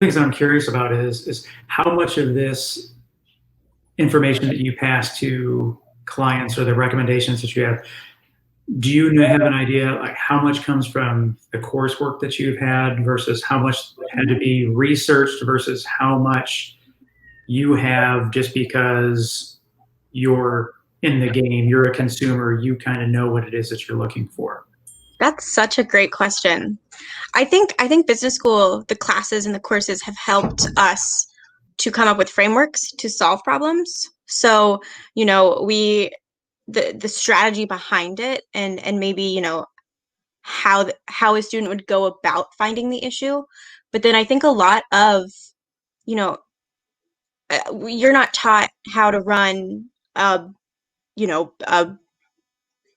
things I'm curious about is how much of this information that you pass to clients or the recommendations that you have, do you have an idea like how much comes from the coursework that you've had versus how much had to be researched versus how much you have just because you're in the game, you're a consumer, you kind of know what it is that you're looking for? That's such a great question. I think business school, the classes and the courses have helped us to come up with frameworks to solve problems. So, the strategy behind it and maybe, how a student would go about finding the issue. But then I think a lot of, you know, you're not taught how to run a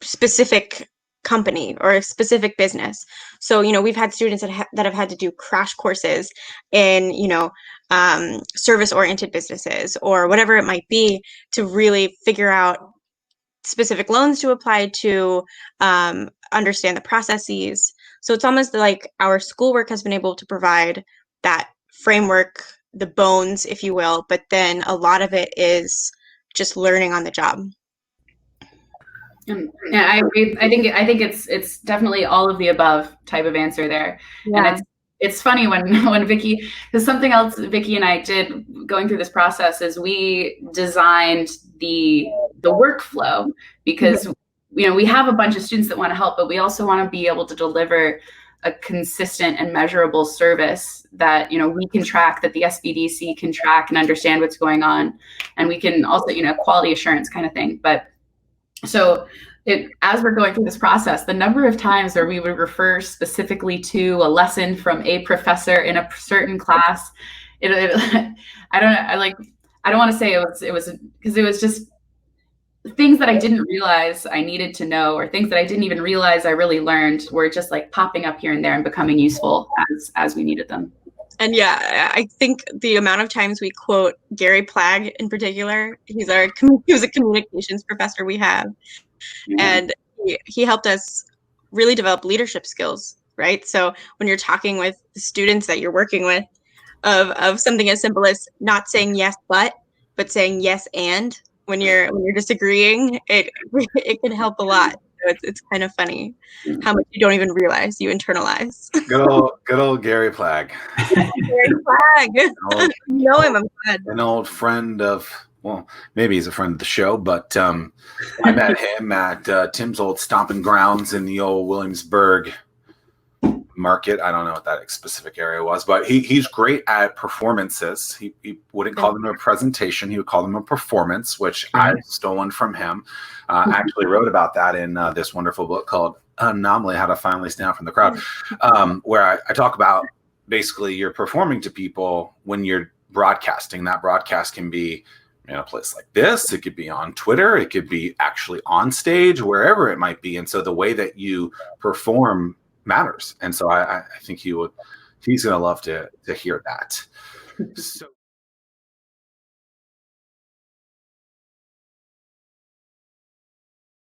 specific company or a specific business. So, we've had students that have had to do crash courses in, service-oriented businesses or whatever it might be to really figure out specific loans to apply to, understand the processes. So it's almost like our schoolwork has been able to provide that framework, the bones, if you will, but then a lot of it is just learning on the job. Yeah, I agree. I think it's definitely all of the above type of answer there. Yeah. And it's funny when Vicki, because something else Vicki and I did going through this process is we designed the workflow because we have a bunch of students that want to help, but we also want to be able to deliver a consistent and measurable service that we can track, that the SBDC can track and understand what's going on, and we can also quality assurance kind of thing. But so as we're going through this process, the number of times where we would refer specifically to a lesson from a professor in a certain class, I don't want to say it was because it was just things that I didn't realize I needed to know, or things that I didn't even realize I really learned were just like popping up here and there and becoming useful as we needed them. And yeah, I think the amount of times we quote Gary Plagg in particular, he was a communications professor we have. Mm-hmm. And he helped us really develop leadership skills, right? So when you're talking with the students that you're working with of something as simple as not saying yes, but saying yes, and when you're disagreeing, it can help a lot. So it's kind of funny how much you don't even realize you internalize. Good old Gary Plagg. Gary Plagg. You know him, I'm glad. An old friend of, well, maybe he's a friend of the show, but I met him at Tim's old stomping grounds in the old Williamsburg market. I don't know what that specific area was, but he's great at performances. He wouldn't call them a presentation. He would call them a performance, which I've stolen from him. Actually wrote about that in this wonderful book called Anomaly, How to Finally Stand Out from the Crowd, where I talk about basically you're performing to people when you're broadcasting. That broadcast can be in a place like this. It could be on Twitter. It could be actually on stage, wherever it might be. And so the way that you perform matters. And so I think he's going to love to hear that. So